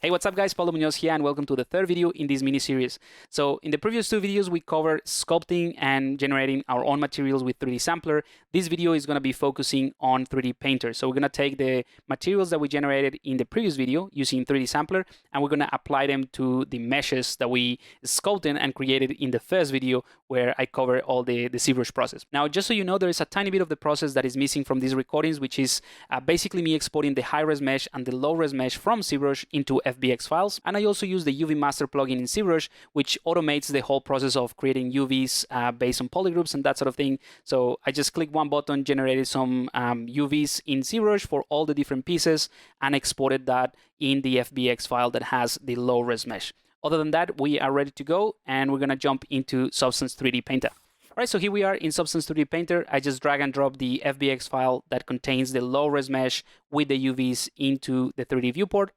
Hey, what's up guys? Paulo Munoz here and welcome to the third video in this mini-series. So in the previous two videos, we covered sculpting and generating our own materials with 3D Sampler. This video is going to be focusing on 3D Painter. So we're going to take the materials that we generated in the previous video using 3D Sampler, and we're going to apply them to the meshes that we sculpted and created in the first video where I covered all the ZBrush process. Now, just so you know, there is a tiny bit of the process that is missing from these recordings, which is basically me exporting the high-res mesh and the low-res mesh from ZBrush into FBX files. And I also use the UV Master plugin in ZBrush, which automates the whole process of creating UVs based on polygroups and that sort of thing. So I just clicked one button, generated some UVs in ZBrush for all the different pieces, and exported that in the FBX file that has the low-res mesh. Other than that, we are ready to go, and we're going to jump into Substance 3D Painter. All right, so here we are in Substance 3D Painter. I just drag and drop the FBX file that contains the low-res mesh with the UVs into the 3D viewport.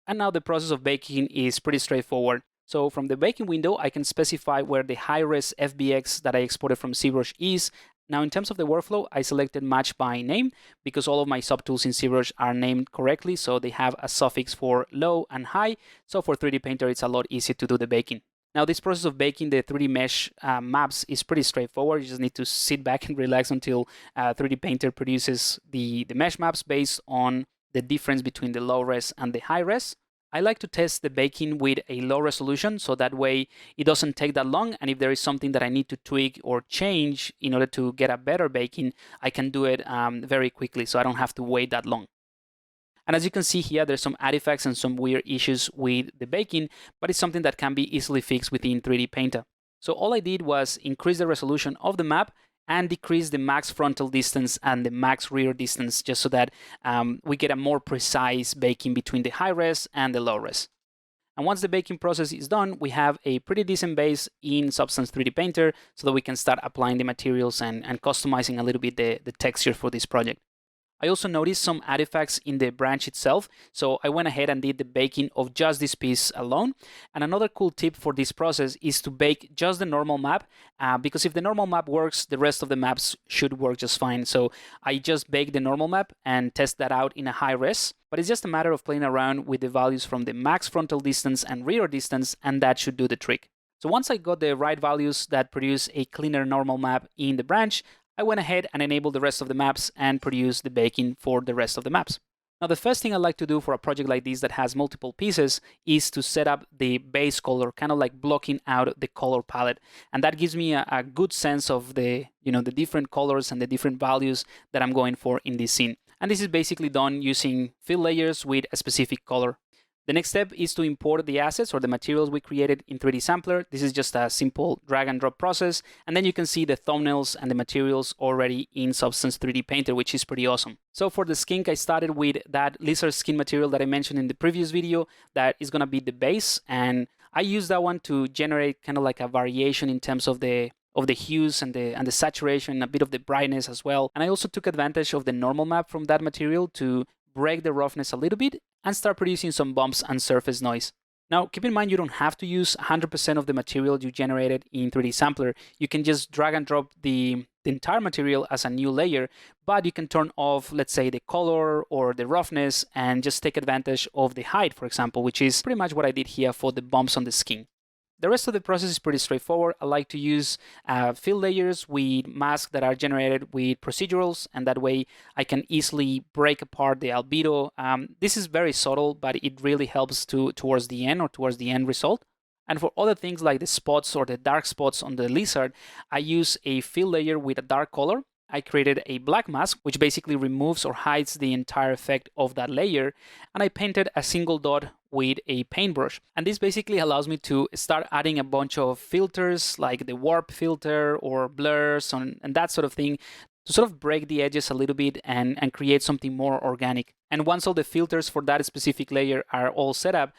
And now the process of baking is pretty straightforward. So from the baking window, I can specify where the high-res FBX that I exported from ZBrush is. Now, in terms of the workflow, I selected match by name because all of my subtools in ZBrush are named correctly, so they have a suffix for low and high. So for 3D Painter, it's a lot easier to do the baking. Now, this process of baking the 3D mesh maps is pretty straightforward. You just need to sit back and relax until 3D Painter produces the mesh maps based on the difference between the low-res and the high-res. I like to test the baking with a low resolution, so that way it doesn't take that long, and if there is something that I need to tweak or change in order to get a better baking, I can do it very quickly, so I don't have to wait that long. And as you can see here, there's some artifacts and some weird issues with the baking, but it's something that can be easily fixed within 3D Painter. So all I did was increase the resolution of the map and decrease the max frontal distance and the max rear distance, just so that we get a more precise baking between the high res and the low res. And once the baking process is done, we have a pretty decent base in Substance 3D Painter so that we can start applying the materials and customizing a little bit the texture for this project. I also noticed some artifacts in the branch itself, so I went ahead and did the baking of just this piece alone. And another cool tip for this process is to bake just the normal map, because if the normal map works, the rest of the maps should work just fine. So I just baked the normal map and test that out in a high res, but it's just a matter of playing around with the values from the max frontal distance and rear distance, and that should do the trick. So once I got the right values that produce a cleaner normal map in the branch, I went ahead and enabled the rest of the maps and produced the baking for the rest of the maps. Now, the first thing I like to do for a project like this that has multiple pieces is to set up the base color, kind of like blocking out the color palette. And that gives me a good sense of the different colors and the different values that I'm going for in this scene. And this is basically done using fill layers with a specific color. The next step is to import the assets or the materials we created in 3D Sampler. This is just a simple drag and drop process. And then you can see the thumbnails and the materials already in Substance 3D Painter, which is pretty awesome. So for the skink, I started with that lizard skin material that I mentioned in the previous video. That is going to be the base. And I use that one to generate kind of like a variation in terms of the hues and the saturation, a bit of the brightness as well. And I also took advantage of the normal map from that material to break the roughness a little bit and start producing some bumps and surface noise. Now, keep in mind you don't have to use 100% of the material you generated in 3D Sampler. You can just drag and drop the entire material as a new layer, but you can turn off, let's say, the color or the roughness and just take advantage of the height, for example, which is pretty much what I did here for the bumps on the skin. The rest of the process is pretty straightforward. I like to use fill layers with masks that are generated with procedurals, and that way I can easily break apart the albedo. This is very subtle, but it really helps towards the end result. And for other things like the spots or the dark spots on the lizard, I use a fill layer with a dark color. I created a black mask, which basically removes or hides the entire effect of that layer, and I painted a single dot with a paintbrush. And this basically allows me to start adding a bunch of filters like the warp filter or blurs and that sort of thing to sort of break the edges a little bit and create something more organic. And once all the filters for that specific layer are all set up,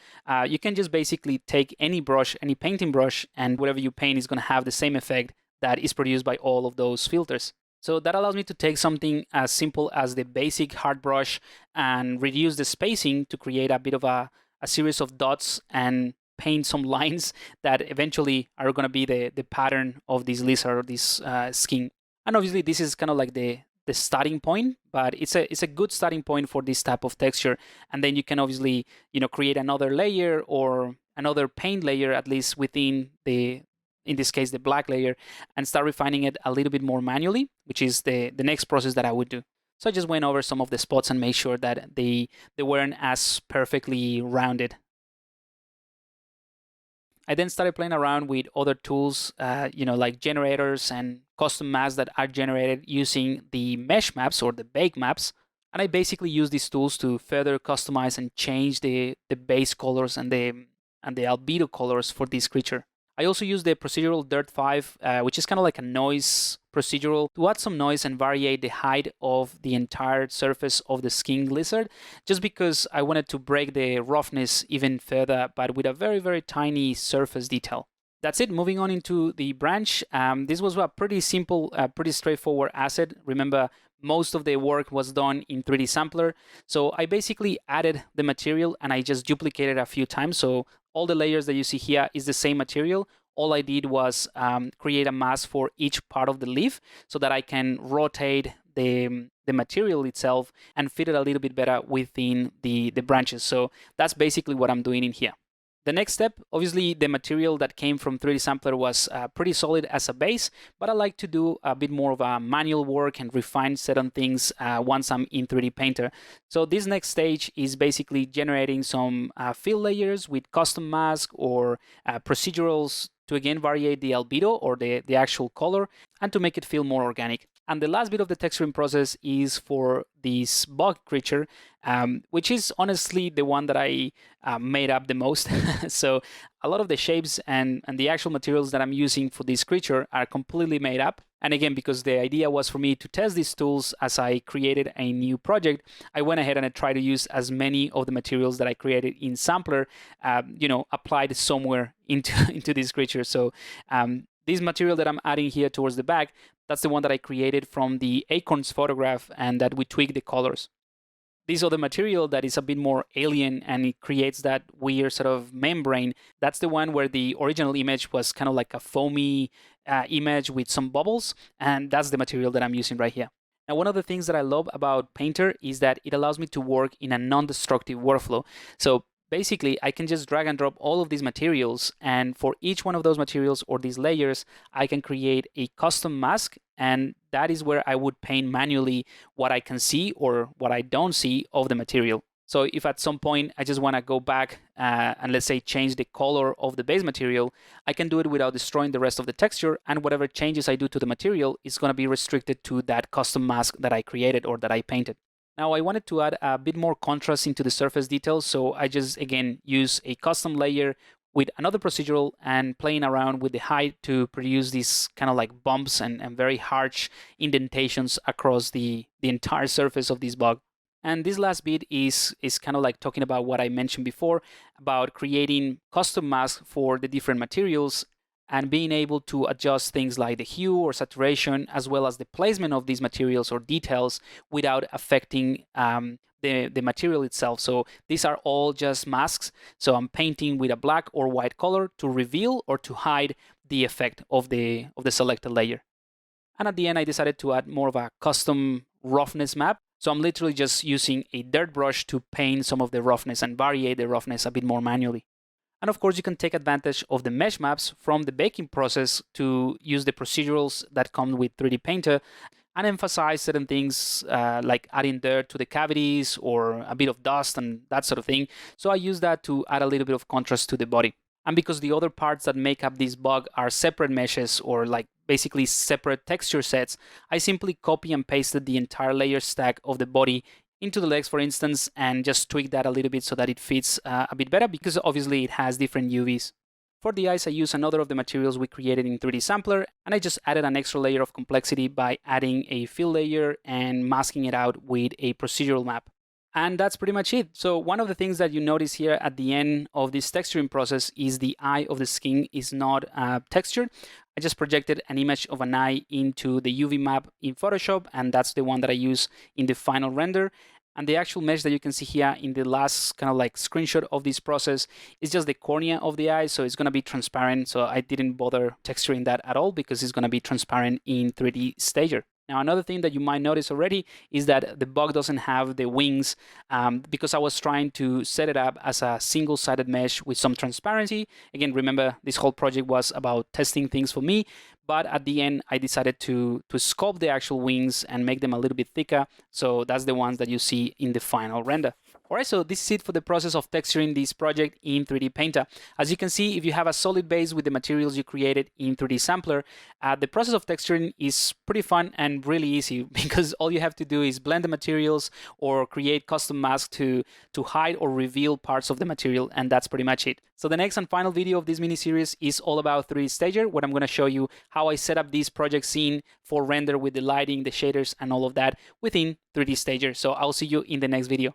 you can just basically take any brush, any painting brush, and whatever you paint is going to have the same effect that is produced by all of those filters. So that allows me to take something as simple as the basic hard brush and reduce the spacing to create a bit of a series of dots and paint some lines that eventually are going to be the pattern of this lizard or this skin. And obviously this is kind of like the the starting point, but it's a good starting point for this type of texture. And then you can obviously, create another layer or another paint layer, at least within in this case, the black layer, and start refining it a little bit more manually, which is the next process that I would do. So I just went over some of the spots and made sure that they weren't as perfectly rounded. I then started playing around with other tools, like generators and custom masks that are generated using the mesh maps or the bake maps. And I basically use these tools to further customize and change the base colors and the albedo colors for this creature. I also use the procedural Dirt 5, which is kind of like a noise procedural, to add some noise and vary the height of the entire surface of the skinned lizard, just because I wanted to break the roughness even further, but with a very, very tiny surface detail. That's it. Moving on into the branch. This was a pretty simple, pretty straightforward asset. Remember, most of the work was done in 3D Sampler. So I basically added the material and I just duplicated a few times. So all the layers that you see here is the same material. All I did was create a mask for each part of the leaf so that I can rotate the material itself and fit it a little bit better within the branches. So that's basically what I'm doing in here. The next step, obviously the material that came from 3D Sampler was pretty solid as a base, but I like to do a bit more of a manual work and refine certain things once I'm in 3D Painter. So this next stage is basically generating some fill layers with custom mask or procedurals to again vary the albedo or the actual color and to make it feel more organic. And the last bit of the texturing process is for this bug creature, which is honestly the one that I made up the most. So a lot of the shapes and the actual materials that I'm using for this creature are completely made up. And again, because the idea was for me to test these tools as I created a new project, I went ahead and I tried to use as many of the materials that I created in Sampler, applied somewhere into this creature. So this material that I'm adding here towards the back, that's the one that I created from the acorns photograph and that we tweaked the colors. This other material that is a bit more alien and it creates that weird sort of membrane, that's the one where the original image was kind of like a foamy image with some bubbles, and that's the material that I'm using right here. Now, one of the things that I love about Painter is that it allows me to work in a non-destructive workflow. So basically, I can just drag and drop all of these materials, and for each one of those materials or these layers, I can create a custom mask, and that is where I would paint manually what I can see or what I don't see of the material. So if at some point I just want to go back and let's say change the color of the base material, I can do it without destroying the rest of the texture, and whatever changes I do to the material is going to be restricted to that custom mask that I created or that I painted. Now I wanted to add a bit more contrast into the surface details, so I just again use a custom layer with another procedural and playing around with the height to produce these kind of like bumps and very harsh indentations across the entire surface of this bug. And this last bit is kind of like talking about what I mentioned before about creating custom masks for the different materials and being able to adjust things like the hue or saturation, as well as the placement of these materials or details without affecting the material itself. So these are all just masks. So I'm painting with a black or white color to reveal or to hide the effect of the selected layer. And at the end, I decided to add more of a custom roughness map. So I'm literally just using a dirt brush to paint some of the roughness and vary the roughness a bit more manually. And of course, you can take advantage of the mesh maps from the baking process to use the procedurals that come with 3D Painter and emphasize certain things like adding dirt to the cavities or a bit of dust and that sort of thing. So I use that to add a little bit of contrast to the body. And because the other parts that make up this bug are separate meshes or like basically separate texture sets, I simply copy and pasted the entire layer stack of the body into the legs, for instance, and just tweak that a little bit so that it fits a bit better, because obviously it has different UVs. For the eyes, I use another of the materials we created in 3D Sampler, and I just added an extra layer of complexity by adding a fill layer and masking it out with a procedural map. And that's pretty much it. So one of the things that you notice here at the end of this texturing process is the eye of the skin is not textured. I just projected an image of an eye into the UV map in Photoshop, and that's the one that I use in the final render. And the actual mesh that you can see here in the last kind of like screenshot of this process is just the cornea of the eye. So it's going to be transparent. So I didn't bother texturing that at all because it's going to be transparent in 3D Stager. Now, another thing that you might notice already is that the bug doesn't have the wings because I was trying to set it up as a single-sided mesh with some transparency. Again, remember, this whole project was about testing things for me, but at the end, I decided to sculpt the actual wings and make them a little bit thicker. So that's the ones that you see in the final render. All right, so this is it for the process of texturing this project in 3D Painter. As you can see, if you have a solid base with the materials you created in 3D Sampler, the process of texturing is pretty fun and really easy because all you have to do is blend the materials or create custom masks to hide or reveal parts of the material, and that's pretty much it. So the next and final video of this mini-series is all about 3D Stager, where I'm going to show you how I set up this project scene for render with the lighting, the shaders, and all of that within 3D Stager. So I'll see you in the next video.